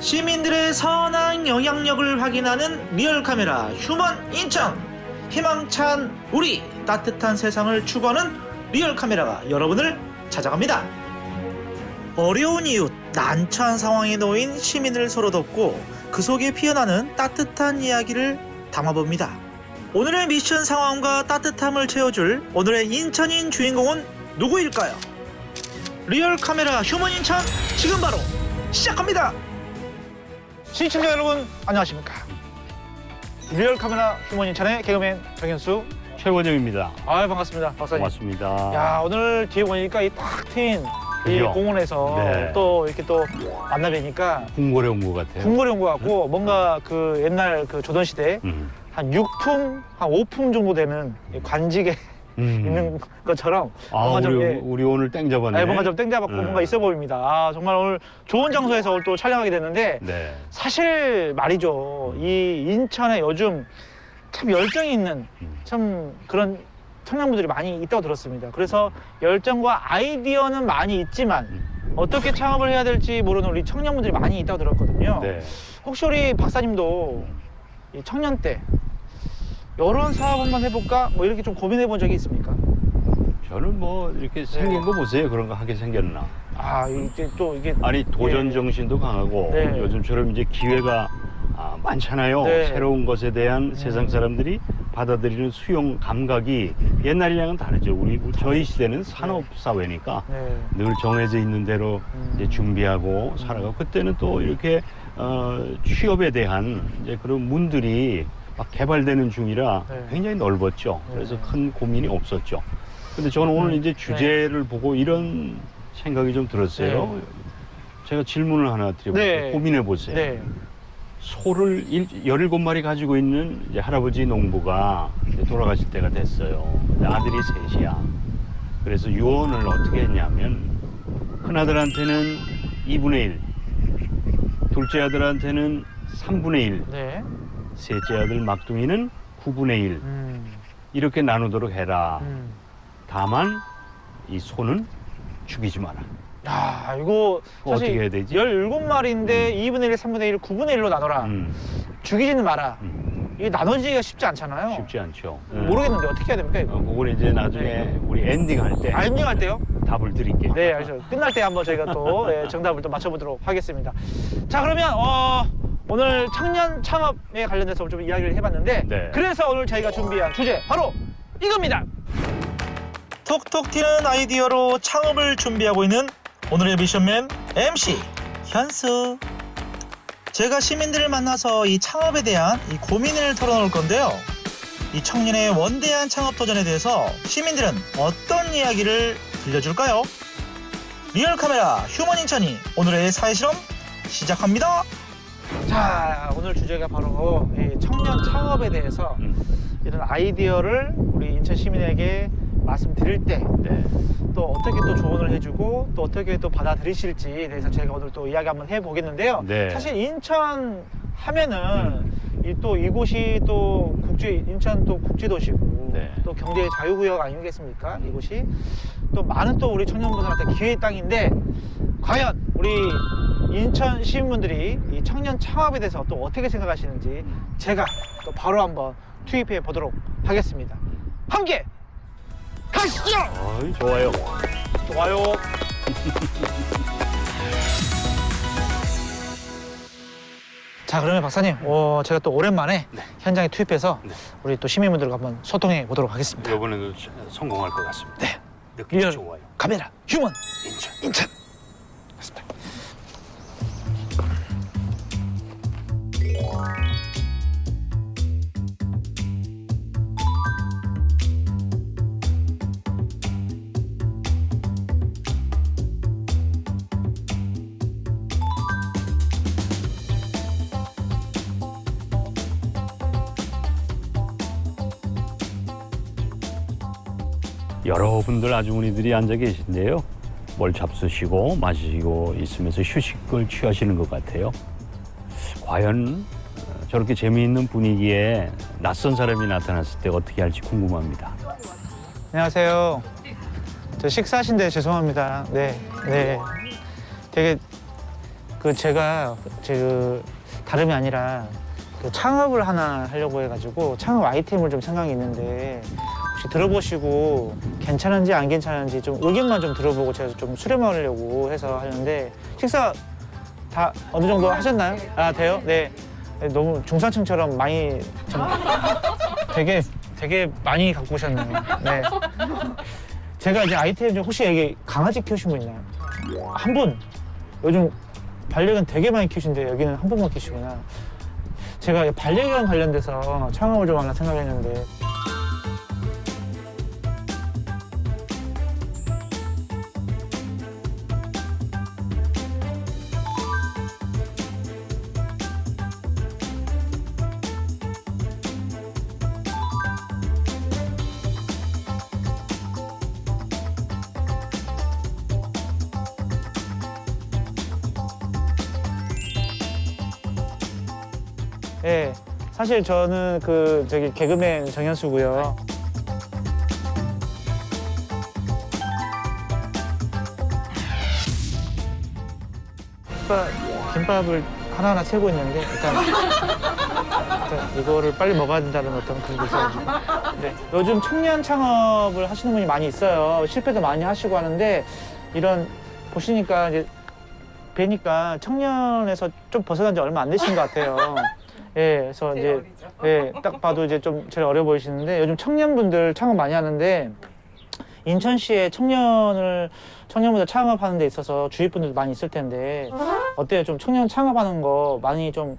시민들의 선한 영향력을 확인하는 리얼카메라 휴먼 인천. 희망찬 우리 따뜻한 세상을 추구하는 리얼카메라가 여러분을 찾아갑니다. 어려운 이웃, 난처한 상황에 놓인 시민을 서로 돕고 그 속에 피어나는 따뜻한 이야기를 담아봅니다. 오늘의 미션 상황과 따뜻함을 채워줄 오늘의 인천인 주인공은 누구일까요? 리얼카메라 휴먼 인천 지금 바로 시작합니다. 시청자 여러분 안녕하십니까? 리얼카메라 휴먼 인천의 개그맨 정현수 최원영입니다. 반갑습니다 박사님. 고맙습니다. 야, 오늘 뒤에 보니까 이 탁 트인 이 그죠? 공원에서 네. 또 이렇게 또 만나 뵈니까 궁궐에 온 것 같아요. 궁궐에 온 것 같고 뭔가 그 옛날 그 조선시대 한 6품, 한 5품 정도 되는 이 관직에 있는 것처럼 뭔가 좀, 우리 오늘 땡 잡았네. 뭔가 좀 땡잡았고 뭔가 있어 보입니다. 정말 오늘 좋은 장소에서 오늘 또 촬영하게 됐는데 네. 사실 말이죠. 이 인천에 요즘 참 열정이 있는 참 그런 청년분들이 많이 있다고 들었습니다. 그래서 열정과 아이디어는 많이 있지만 어떻게 창업을 해야 될지 모르는 우리 청년분들이 많이 있다고 들었거든요. 네. 혹시 우리 박사님도 이 청년 때 이런 사업 한번 해볼까? 뭐 이렇게 좀 고민해 본 적이 있습니까? 저는 뭐 이렇게 생긴 거 보세요. 그런 거 하게 생겼나. 이게 또 이게 아니 도전 정신도 강하고 네. 요즘처럼 이제 기회가 많잖아요. 네. 새로운 것에 대한 세상 사람들이 받아들이는 수용 감각이 옛날이랑은 다르죠. 저희 시대는 산업 사회니까 네. 늘 정해져 있는 대로 이제 준비하고 살아가고 그때는 또 이렇게 취업에 대한 이제 그런 문들이 막 개발되는 중이라 네. 굉장히 넓었죠. 그래서 네. 큰 고민이 없었죠. 근데 저는 오늘 이제 주제를 보고 이런 생각이 좀 들었어요. 네. 제가 질문을 하나 드려볼게요. 네. 고민해 보세요. 네. 소를 17마리 가지고 있는 이제 할아버지 농부가 이제 돌아가실 때가 됐어요. 근데 아들이 셋이야. 그래서 유언을 어떻게 했냐면 큰아들한테는 2분의 1, 둘째 아들한테는 3분의 1, 네. 셋째 아들 막둥이는 9분의 1 이렇게 나누도록 해라. 다만 이 소는 죽이지 마라. 야, 이거 사실 어떻게 해야 되지? 17마리인데 2분의 1, 3분의 1, 9분의 1로 나눠라. 죽이지는 마라. 이게 나눠지기가 쉽지 않잖아요. 쉽지 않죠. 모르겠는데 어떻게 해야 됩니까 이거? 그걸 이제 나중에 우리 엔딩 할 때 엔딩 할 때요? 답을 드릴게요. 네, 알죠. 끝날 때 한번 저희가 또 정답을 또 맞춰보도록 하겠습니다. 자, 그러면 오늘 청년 창업에 관련해서 좀 이야기를 해봤는데 네. 그래서 오늘 저희가 준비한 주제 바로 이겁니다. 톡톡 튀는 아이디어로 창업을 준비하고 있는 오늘의 미션맨 MC 현수. 제가 시민들을 만나서 이 창업에 대한 이 고민을 털어놓을 건데요. 이 청년의 원대한 창업 도전에 대해서 시민들은 어떤 이야기를 들려줄까요? 리얼카메라 휴먼 인천이 오늘의 사회실험 시작합니다. 자, 오늘 주제가 바로 이 청년 창업에 대해서 이런 아이디어를 우리 인천 시민에게 말씀드릴 때 또 어떻게 또 조언을 해주고 또 어떻게 또 받아들이실지에 대해서 제가 오늘 또 이야기 한번 해보겠는데요. 네. 사실 인천 하면은 또 이곳이 또 인천 또 국제도시고 네. 또 경제 자유구역 아니겠습니까? 이곳이 또 많은 또 우리 청년분들한테 기회의 땅인데 과연 우리 인천 시민분들이 이 청년 창업에 대해서 또 어떻게 생각하시는지 제가 또 바로 한번 투입해 보도록 하겠습니다. 함께 가시죠! 좋아요. 좋아요. 자, 그러면 박사님, 제가 또 오랜만에 현장에 투입해서 우리 또 시민분들과 한번 소통해 보도록 하겠습니다. 이번에도 성공할 것 같습니다. 네. 느낌이 리얼 좋아요. 카메라 휴먼 인천. 맞습니다. 여러분들 아주머니들이 앉아 계신데요. 뭘 잡수시고 마시고 있으면서 휴식을 취하시는 것 같아요. 과연 저렇게 재미있는 분위기에 낯선 사람이 나타났을 때 어떻게 할지 궁금합니다. 안녕하세요. 저 식사하신데 죄송합니다. 네, 네. 되게 제가 다름이 아니라 창업을 하나 하려고 해가지고 창업 아이템을 좀 생각이 있는데 혹시 들어보시고 괜찮은지 안 괜찮은지 좀 의견만 좀 들어보고 제가 좀 수렴하려고 해서 하는데 식사 다 어느 정도 하셨나요? 아, 돼요? 네. 너무 중산층처럼 많이 좀 되게 많이 갖고 오셨네요. 네. 제가 이제 아이템 중 혹시 여기 강아지 키우신 분 있나요? 한 분. 요즘 반려견 되게 많이 키우시는데 여기는 한 분만 키우시구나. 제가 반려견 관련돼서 창업을 좀 하나 생각했는데. 네, 사실 저는 개그맨 정현수고요. 김밥을 하나하나 채고 있는데 일단 이거를 빨리 먹어야 된다는 어떤 그런 게 있어요. 네, 요즘 청년 창업을 하시는 분이 많이 있어요. 실패도 많이 하시고 하는데 이런 보시니까 이제 뵈니까 청년에서 좀 벗어난 지 얼마 안 되신 것 같아요. 예, 그래서 이제 예, 딱 봐도 이제 좀 제일 어려 보이시는데 요즘 청년분들 창업 많이 하는데 인천시에 청년분들 창업하는 데 있어서 주위 분들도 많이 있을 텐데 어때요? 좀 청년 창업하는 거 많이 좀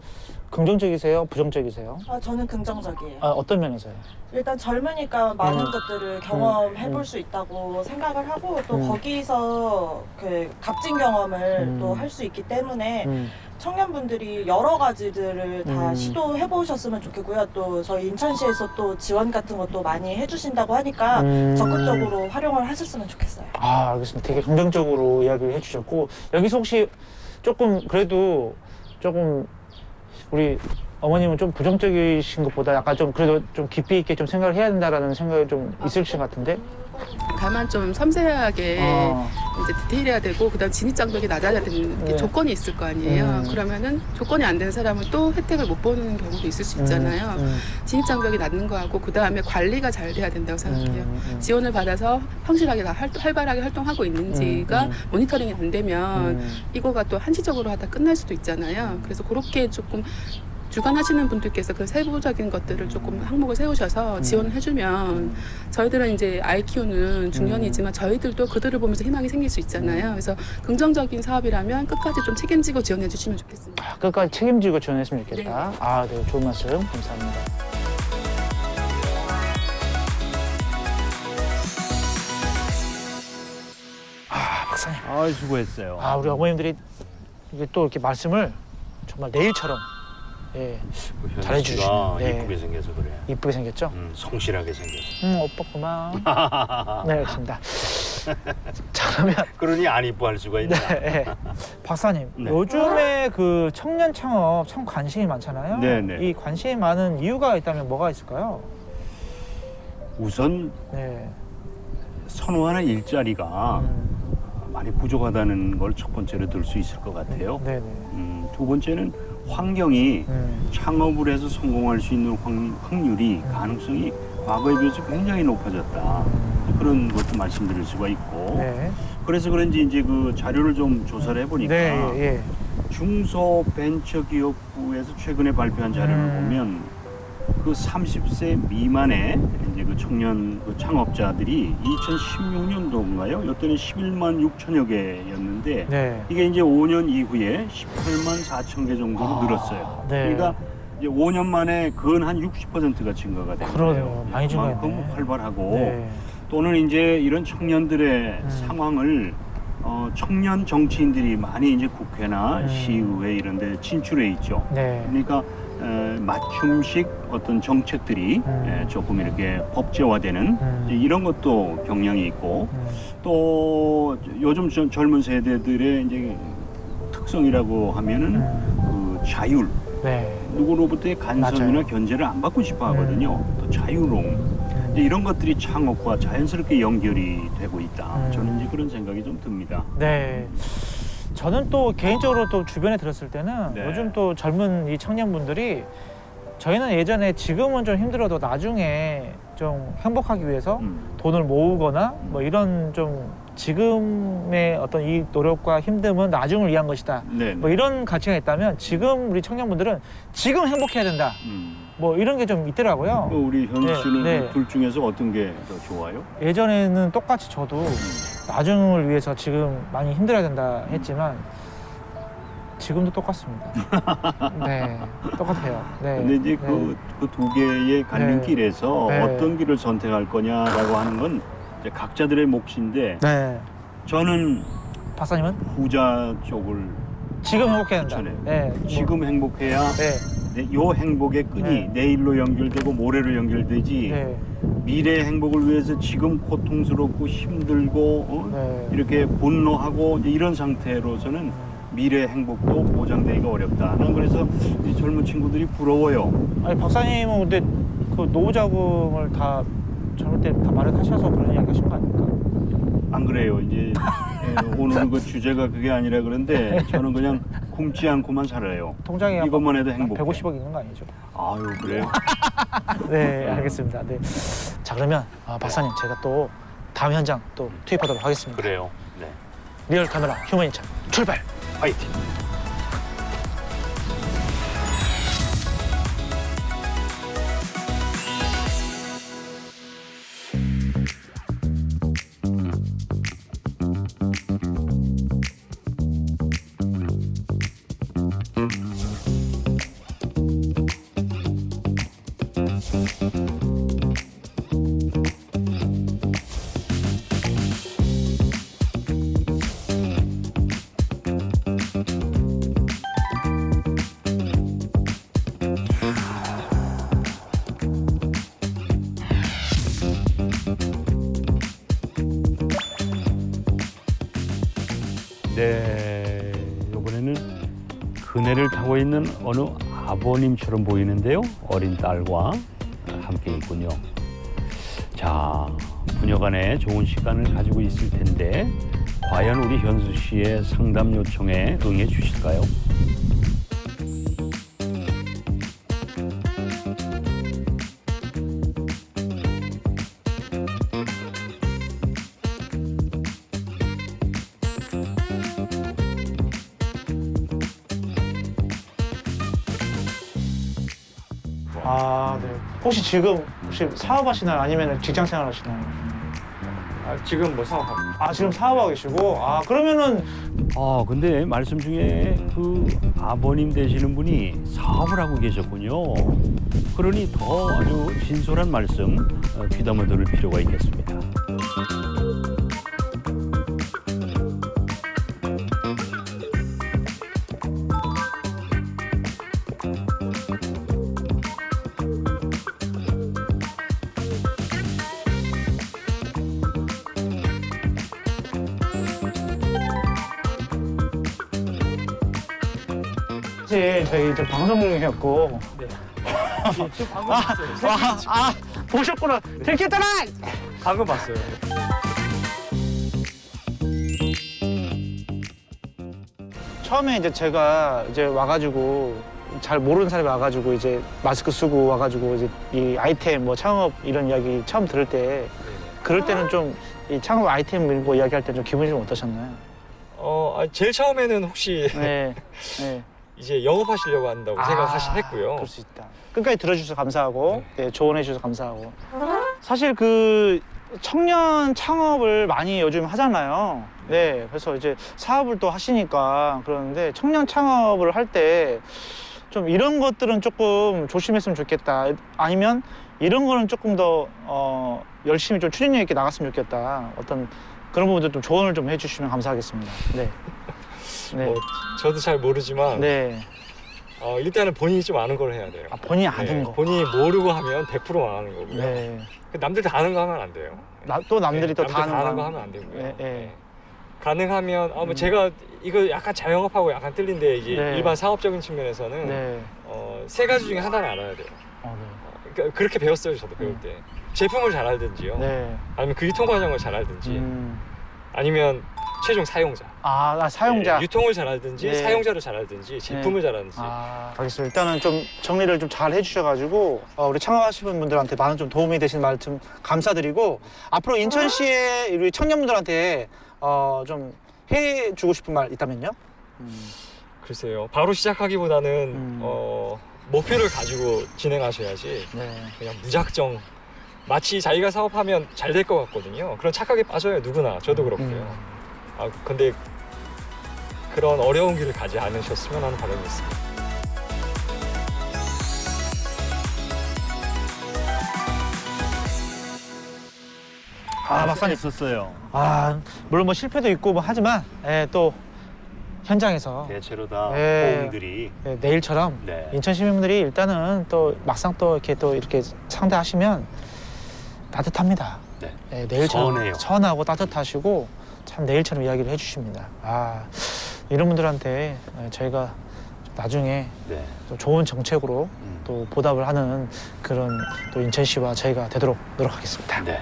긍정적이세요? 부정적이세요? 저는 긍정적이에요. 어떤 면에서요? 일단 젊으니까 많은 것들을 경험해볼 수 있다고 생각을 하고 또 거기서 값진 경험을 또 할 수 있기 때문에 청년분들이 여러 가지들을 다 시도해보셨으면 좋겠고요. 또 저희 인천시에서 또 지원 같은 것도 많이 해주신다고 하니까 적극적으로 활용을 하셨으면 좋겠어요. 아, 알겠습니다. 되게 긍정적으로 이야기를 해주셨고 여기서 혹시 그래도 조금 우리 어머님은 좀 부정적이신 것보다 약간 좀 그래도 좀 깊이 있게 좀 생각을 해야 된다라는 생각이 좀 있으신 것 같은데? 다만 좀 섬세하게 이제 디테일해야 되고 그다음 진입장벽이 낮아야 되는 네. 조건이 있을 거 아니에요. 그러면은 조건이 안 되는 사람은 또 혜택을 못 보는 경우도 있을 수 있잖아요. 진입장벽이 낮는 거하고 그다음에 관리가 잘 돼야 된다고 생각해요. 지원을 받아서 성실하게 활발하게 활동하고 있는지가 모니터링이 안 되면 이거가 또 한시적으로 하다 끝날 수도 있잖아요. 그래서 그렇게 조금 주관하시는 분들께서 그 세부적인 것들을 조금 항목을 세우셔서 지원을 해주면 저희들은 이제 아이 키우는 중년이지만 저희들도 그들을 보면서 희망이 생길 수 있잖아요. 그래서 긍정적인 사업이라면 끝까지 좀 책임지고 지원해 주시면 좋겠습니다. 끝까지 책임지고 지원했으면 좋겠다. 아, 네, 좋은 말씀 감사합니다. 박사님. 아, 수고했어요. 우리 어머님들이 이게 또 이렇게 말씀을 정말 내일처럼 잘해주시네. 네. 이쁘게 생겨서 그래. 이쁘게 생겼죠? 성실하게 생겼어. 오빠 고마워. 네, 그렇습니다. 자, 그러면 그러니 안 이뻐할 수가 있나? 네. 박사님, 네. 요즘에 청년 창업 참 관심이 많잖아요. 네네. 이 관심이 많은 이유가 있다면 뭐가 있을까요? 우선 네. 선호하는 일자리가 많이 부족하다는 걸 첫 번째로 들 수 있을 것 같아요. 네네. 두 번째는 환경이 창업을 해서 성공할 수 있는 확률이 가능성이 과거에 비해서 굉장히 높아졌다. 그런 것도 말씀드릴 수가 있고 네. 그래서 그런지 이제 그 자료를 좀 조사를 해보니까 네, 예. 중소벤처기업부에서 최근에 발표한 자료를 보면 그 30세 미만의 이제 그 청년 그 창업자들이 2016년도인가요? 이때는 11만 6천여 개였는데 네. 이게 이제 5년 이후에 18만 4천 개 정도로 늘었어요. 네. 그러니까 이제 5년 만에 근 한 60%가 증가가 된 그러네요. 거예요. 많이 증가했네. 그만큼 활발하고 네. 또는 이제 이런 청년들의 상황을 청년 정치인들이 많이 이제 국회나 시의회 이런 데 진출해 있죠. 네. 그러니까 맞춤식 어떤 정책들이 조금 이렇게 법제화되는 이제 이런 것도 경향이 있고 또 요즘 젊은 세대들의 이제 특성이라고 하면은 그 자율 네. 누구로부터의 간섭이나 맞아요. 견제를 안 받고 싶어 하거든요. 또 자유로움. 이제 이런 것들이 창업과 자연스럽게 연결이 되고 있다. 저는 이제 그런 생각이 좀 듭니다. 네. 저는 또 개인적으로 또 주변에 들었을 때는 네. 요즘 또 젊은 이 청년분들이 저희는 예전에 지금은 좀 힘들어도 나중에 좀 행복하기 위해서 돈을 모으거나 뭐 이런 좀 지금의 어떤 이 노력과 힘듦은 나중을 위한 것이다. 네. 뭐 이런 가치가 있다면 지금 우리 청년분들은 지금 행복해야 된다. 뭐 이런 게 좀 있더라고요. 우리 현수 네, 씨는 네. 둘 중에서 어떤 게 더 좋아요? 예전에는 똑같이 저도 나중을 위해서 지금 많이 힘들어야 된다 했지만 지금도 똑같습니다. 네, 똑같아요. 네. 근데 이제 네. 그 두 개의 갈림길에서 네. 어떤 길을 선택할 거냐라고 하는 건 이제 각자들의 몫인데 네. 저는 박사님은 후자 쪽을 지금 행복해야 된다. 추천해요. 네. 지금 행복해야 네. 요 행복의 끈이 네. 내일로 연결되고 모레로 연결되지 네. 미래의 행복을 위해서 지금 고통스럽고 힘들고 네. 이렇게 분노하고 이제 이런 상태로서는 미래의 행복도 보장되기가 어렵다. 난 그래서 이 젊은 친구들이 부러워요. 아니 박사님은 근데 그 노후 자금을 다 젊을 때 다 마련하셔서 그런 이야기 하신 거 아닙니까? 안 그래요. 이제 오늘 그 주제가 그게 아니라 그런데 저는 그냥 굶지 않고만 살아요. 통장에 이것만 해도 행복해. 150억 있는 거 아니죠? 아유 그래요? 네, 알겠습니다. 네. 자 그러면 박사님 제가 또 다음 현장 또 투입하도록 하겠습니다. 그래요. 네. 리얼 카메라 휴먼 인천 출발. 파이팅. 네, 이번에는 그네를 타고 있는 어느 아버님처럼 보이는데요. 어린 딸과 함께 있군요. 자, 부녀간에 좋은 시간을 가지고 있을 텐데 과연 우리 현수 씨의 상담 요청에 응해 주실까요? 네. 혹시 지금 사업하시나요? 아니면 직장 생활 하시나요? 지금 뭐 사업하고 지금 사업하고 계시고 그러면은 근데 말씀 중에 그 아버님 되시는 분이 사업을 하고 계셨군요. 그러니 더 아주 진솔한 말씀 귀담아 들을 필요가 있겠습니다. 사실 저희 이제 방송국이었고 지금 방금 봤어요. 보셨구나. 들켰잖아. 방금 봤어요. 처음에 이제 제가 이제 와가지고 잘 모르는 사람이 와가지고 이제 마스크 쓰고 와가지고 이제 이 아이템 뭐 창업 이런 이야기 처음 들을 때 그럴 때는 좀 이 창업 아이템 밀고 이야기할 때 좀 기분이 좀 어떠셨나요? 제일 처음에는 혹시 네. 네. 이제 영업하시려고 한다고 생각했고요. 그럴 수 있다. 끝까지 들어주셔서 감사하고 네, 조언해 주셔서 감사하고 사실 그 청년 창업을 많이 요즘 하잖아요. 네, 그래서 이제 사업을 또 하시니까 그러는데 청년 창업을 할 때 좀 이런 것들은 조금 조심했으면 좋겠다. 아니면 이런 거는 조금 더 열심히 좀 추진력 있게 나갔으면 좋겠다. 어떤 그런 부분들 좀 조언을 좀 해주시면 감사하겠습니다. 네. 네. 뭐 저도 잘 모르지만 네. 일단은 본인이 좀 아는 걸 해야 돼요. 본인이 아는 거. 본인이 모르고 하면 100% 망하는 거고요. 네. 남들 다 아는 거 하면 안 돼요. 또 남들이 또 다 남들 다 아는 거 거 하면 안 되고요. 네, 네. 가능하면 뭐 제가 이거 약간 자영업하고 약간 틀린데 이제 네. 일반 사업적인 측면에서는 네. 세 가지 중에 하나를 알아야 돼요. 네. 그러니까 그렇게 배웠어요, 저도 배울 때. 제품을 잘 알든지요. 네. 아니면 그 유통 과정을 잘 알든지. 아니면 최종 사용자. 사용자. 네, 유통을 잘 알든지 네. 사용자를 잘 알든지 제품을 잘 알든지. 알겠습니다. 일단은 좀 정리를 좀 잘 해주셔가지고 우리 창업하시는 분들한테 많은 좀 도움이 되신 말씀 감사드리고 앞으로 인천시의 우리 청년분들한테 좀 해주고 싶은 말 있다면요? 글쎄요. 바로 시작하기보다는 목표를 가지고 진행하셔야지 네. 그냥 무작정 마치 자기가 사업하면 잘 될 것 같거든요. 그런 착각에 빠져요, 누구나. 저도 그렇고요. 근데 그런 어려운 길을 가지 않으셨으면 하는 바람이 있습니다. 박사님. 했었어요. 물론 뭐 실패도 있고 뭐 하지만 또 현장에서 대체로 다 네. 호응들이 내일처럼 네. 인천 시민분들이 일단은 또 막상 또 이렇게 상대하시면 따뜻합니다. 네. 내일처럼 선해요. 선하고 따뜻하시고 참 내일처럼 이야기를 해주십니다. 이런 분들한테 저희가 나중에 네. 또 좋은 정책으로 또 보답을 하는 그런 또 인천시와 저희가 되도록 노력하겠습니다. 네.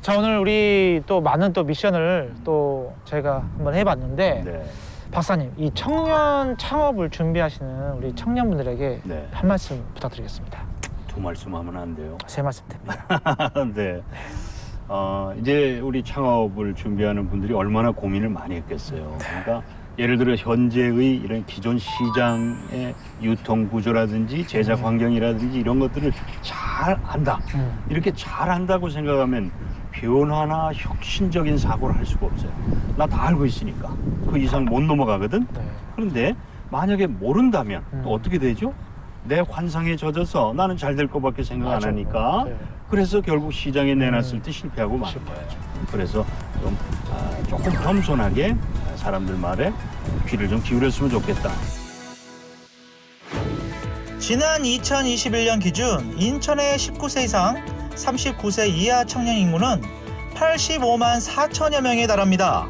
자, 오늘 우리 또 많은 또 미션을 또 저희가 한번 해봤는데 네. 박사님, 이 청년 창업을 준비하시는 우리 청년분들에게 네. 한 말씀 부탁드리겠습니다. 두 말씀 하면 안 돼요. 세 말씀 됩니다. 네. 이제 우리 창업을 준비하는 분들이 얼마나 고민을 많이 했겠어요. 그러니까 예를 들어 현재의 이런 기존 시장의 유통 구조라든지 제작 환경이라든지 이런 것들을 잘 안다. 이렇게 잘 안다고 생각하면 변화나 혁신적인 사고를 할 수가 없어요. 나 다 알고 있으니까. 그 이상 못 넘어가거든. 네. 그런데 만약에 모른다면 또 어떻게 되죠? 내 환상에 젖어서 나는 잘 될 것밖에 생각 안 맞아. 하니까 네. 그래서 결국 시장에 내놨을 때 실패하고 마는 거예요. 그래서 좀 조금 겸손하게 사람들 말에 귀를 좀 기울였으면 좋겠다. 지난 2021년 기준 인천의 19세 이상 39세 이하 청년 인구는 85만 4천여 명에 달합니다.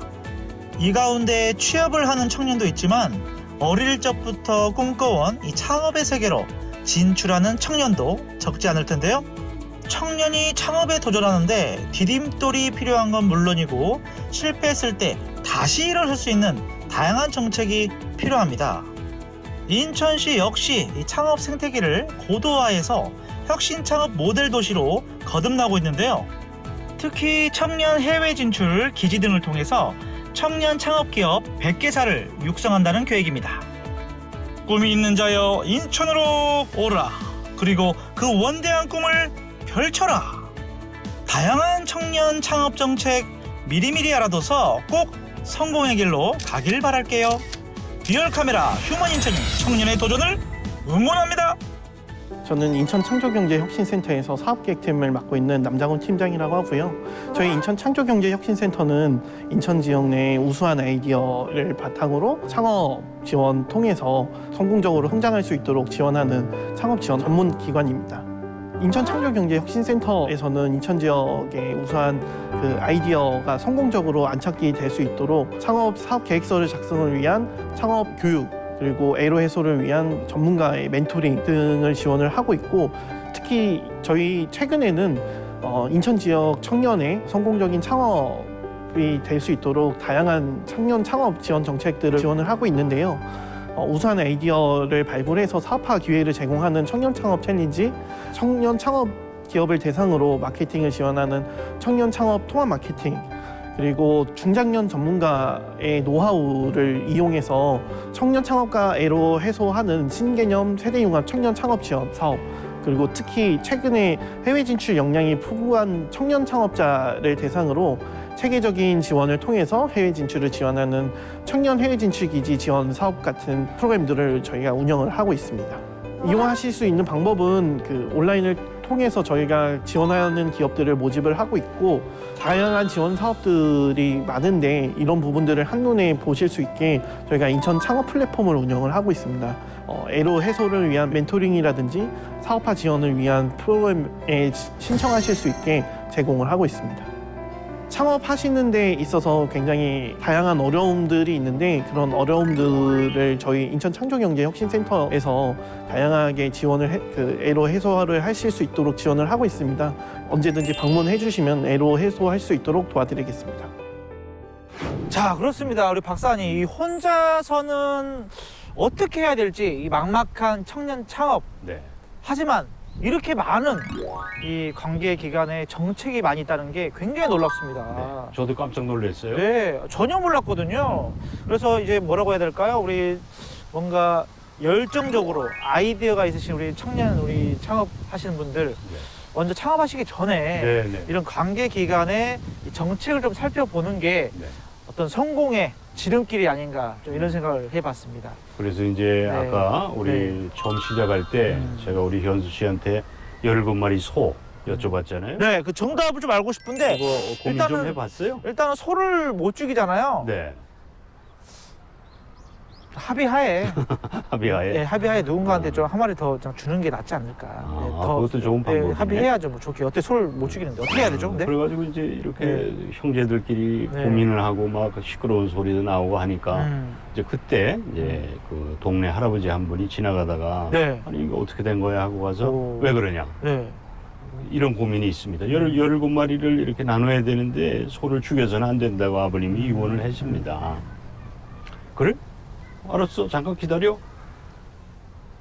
이 가운데 취업을 하는 청년도 있지만 어릴 적부터 꿈꿔온 이 창업의 세계로 진출하는 청년도 적지 않을 텐데요. 청년이 창업에 도전하는데 디딤돌이 필요한 건 물론이고 실패했을 때 다시 일어설 수 있는 다양한 정책이 필요합니다. 인천시 역시 이 창업 생태계를 고도화해서 혁신 창업 모델 도시로 거듭나고 있는데요. 특히 청년 해외 진출 기지 등을 통해서 청년 창업 기업 100개사를 육성한다는 계획입니다. 꿈이 있는 자여 인천으로 오라. 그리고 그 원대한 꿈을 펼쳐라. 다양한 청년 창업 정책 미리미리 알아둬서 꼭 성공의 길로 가길 바랄게요. 리얼 카메라 휴먼 인천이 청년의 도전을 응원합니다. 저는 인천 창조경제혁신센터에서 사업기획팀을 맡고 있는 남장훈 팀장이라고 하고요. 저희 인천 창조경제혁신센터는 인천 지역 내 우수한 아이디어를 바탕으로 창업 지원 통해서 성공적으로 성장할 수 있도록 지원하는 창업 지원 전문 기관입니다. 인천 창조경제혁신센터에서는 인천 지역의 우수한 그 아이디어가 성공적으로 안착이 될 수 있도록 창업 사업 계획서를 작성을 위한 창업 교육 그리고 애로 해소를 위한 전문가의 멘토링 등을 지원을 하고 있고 특히 저희 최근에는 인천 지역 청년의 성공적인 창업이 될 수 있도록 다양한 청년 창업 지원 정책들을 지원을 하고 있는데요. 우수한 아이디어를 발굴해서 사업화 기회를 제공하는 청년 창업 챌린지, 청년 창업 기업을 대상으로 마케팅을 지원하는 청년 창업 통합 마케팅, 그리고 중장년 전문가의 노하우를 이용해서 청년 창업과 애로 해소하는 신개념 세대융합 청년 창업 지원 사업, 그리고 특히 최근에 해외 진출 역량이 풍부한 청년 창업자를 대상으로 체계적인 지원을 통해서 해외 진출을 지원하는 청년 해외 진출 기지 지원 사업 같은 프로그램들을 저희가 운영을 하고 있습니다. 이용하실 수 있는 방법은 그 온라인을 통해서 저희가 지원하는 기업들을 모집을 하고 있고 다양한 지원 사업들이 많은데 이런 부분들을 한눈에 보실 수 있게 저희가 인천 창업 플랫폼을 운영을 하고 있습니다. 애로 해소를 위한 멘토링이라든지 사업화 지원을 위한 프로그램에 신청하실 수 있게 제공을 하고 있습니다. 창업하시는 데 있어서 굉장히 다양한 어려움들이 있는데 그런 어려움들을 저희 인천창조경제혁신센터에서 다양하게 애로 해소를 하실 수 있도록 지원을 하고 있습니다. 언제든지 방문해 주시면 애로 해소할 수 있도록 도와드리겠습니다. 자, 그렇습니다. 우리 박사님, 이 혼자서는 어떻게 해야 될지 이 막막한 청년 창업. 네. 하지만 이렇게 많은 이 관계 기관에 정책이 많이 있다는 게 굉장히 놀랍습니다. 네. 저도 깜짝 놀랐어요. 네, 전혀 몰랐거든요. 그래서 이제 뭐라고 해야 될까요? 우리 뭔가 열정적으로 아이디어가 있으신 우리 청년, 우리 창업하시는 분들 먼저 창업하시기 전에 네, 네. 이런 관계 기관의 이 정책을 좀 살펴보는 게 네. 어떤 성공의 지름길이 아닌가 좀 이런 생각을 해봤습니다. 그래서 이제 네. 아까 우리 네. 처음 시작할 때 제가 우리 현수 씨한테 17마리 소 여쭤봤잖아요. 네, 그 정답을 좀 알고 싶은데 그거 고민 좀 일단은- 해봤어요? 일단은 소를 못 죽이잖아요. 네. 합의하에 합의하에. 예, 합의하에 누군가한테 좀 한 마리 더 주는 게 낫지 않을까. 그것도 좋은 방법이네. 합의해야죠. 뭐 좋게 어떻게 소를 못 죽이는데 어떻게 해야 되죠? 근데 그래가지고 이제 이렇게 네. 형제들끼리 네. 고민을 하고 막 시끄러운 소리도 나오고 하니까 음, 이제 그때 이제 그 동네 할아버지 한 분이 지나가다가 네. 아니 이거 어떻게 된 거야 하고 가서 오. 왜 그러냐 네. 이런 고민이 있습니다. 17마리를 이렇게 나눠야 되는데 소를 죽여서는 안 된다고 아버님이 이혼을 했습니다. 그래? 알았어. 잠깐 기다려.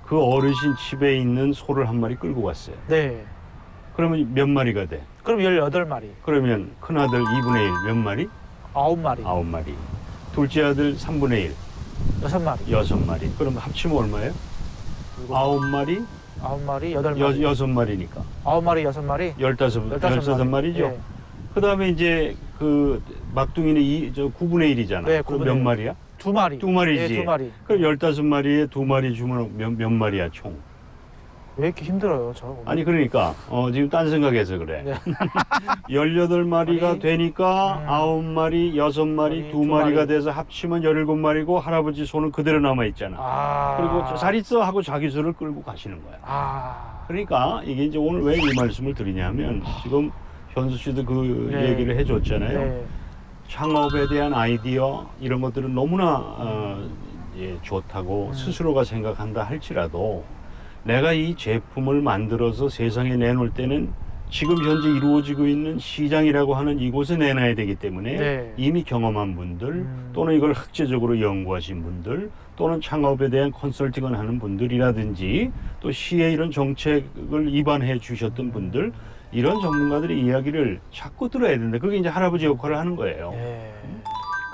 그 어르신 집에 있는 소를 한 마리 끌고 갔어요. 네. 그러면 몇 마리가 돼? 그럼 18마리, 그러면 큰아들 2분의 1 몇 마리? 9마리, 9마리. 둘째 아들 3분의 1 6마리, 6마리. 그럼 합치면 얼마예요? 9마리, 9마리, 8마리, 6마리니까 9마리, 6마리, 15마리죠. 예. 그 다음에 이제 그 막둥이는 9분의 1이잖아. 네, 그럼 9분의 몇 1. 마리야? 2마리. 2마리지. 예, 2마리. 그럼 15마리에 2마리 주면 몇 마리야, 총? 왜 이렇게 힘들어요, 저? 오늘? 아니, 그러니까, 지금 딴 생각해서 그래. 네. 18마리가 마리. 되니까 9마리, 6마리, 마리, 2마리가 2마리. 돼서 합치면 17마리고 할아버지 손은 그대로 남아있잖아. 아. 그리고 잘 있어 하고 자기 손을 끌고 가시는 거야. 아. 그러니까 이게 이제 오늘 왜 이 말씀을 드리냐면 지금 현수 씨도 그 네. 얘기를 해줬잖아요. 네. 창업에 대한 아이디어 이런 것들은 너무나 좋다고 스스로가 생각한다 할지라도 내가 이 제품을 만들어서 세상에 내놓을 때는 지금 현재 이루어지고 있는 시장이라고 하는 이곳에 내놔야 되기 때문에 네. 이미 경험한 분들 또는 이걸 학제적으로 연구하신 분들 또는 창업에 대한 컨설팅을 하는 분들이라든지 또 시의 이런 정책을 입안해 주셨던 분들 이런 전문가들의 이야기를 자꾸 들어야 된다. 그게 이제 할아버지 역할을 하는 거예요. 네.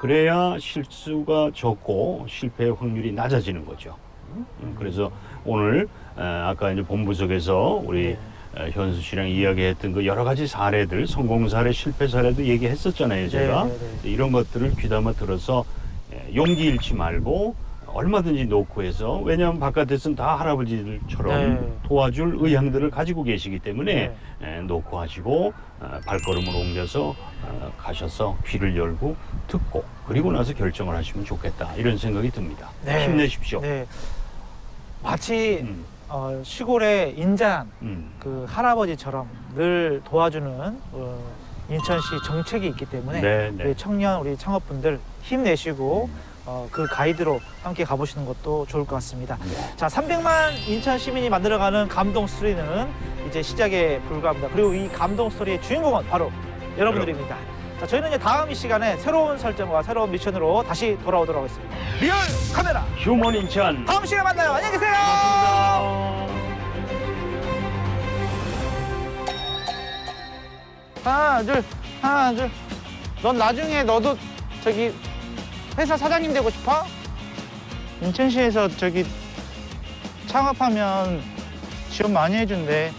그래야 실수가 적고 실패의 확률이 낮아지는 거죠. 그래서 오늘 아까 이제 본부석에서 우리 현수 씨랑 이야기했던 그 여러 가지 사례들, 성공 사례, 실패 사례도 얘기했었잖아요, 제가. 네. 이런 것들을 귀담아 들어서 용기 잃지 말고 얼마든지 놓고 해서 왜냐하면 바깥에서는 다 할아버지들처럼 네. 도와줄 의향들을 가지고 계시기 때문에 놓고 하시고 발걸음을 옮겨서 가셔서 귀를 열고 듣고 그리고 나서 결정을 하시면 좋겠다 이런 생각이 듭니다. 네. 힘내십시오. 네. 마치 음, 시골의 인자한 음. 그 할아버지처럼 늘 도와주는 인천시 정책이 있기 때문에 네, 네. 우리 청년 우리 창업분들 힘내시고 그 가이드로 함께 가보시는 것도 좋을 것 같습니다. 자, 300만 인천 시민이 만들어가는 감동 스토리는 이제 시작에 불과합니다. 그리고 이 감동 스토리의 주인공은 바로 여러분들입니다. 자, 저희는 이제 다음 이 시간에 새로운 설정과 새로운 미션으로 다시 돌아오도록 하겠습니다. 리얼 카메라 휴먼 인천. 다음 시간에 만나요. 안녕히 계세요. 하나 둘 하나 둘. 넌 나중에 너도 저기 회사 사장님 되고 싶어? 인천시에서 저기 창업하면 지원 많이 해준대.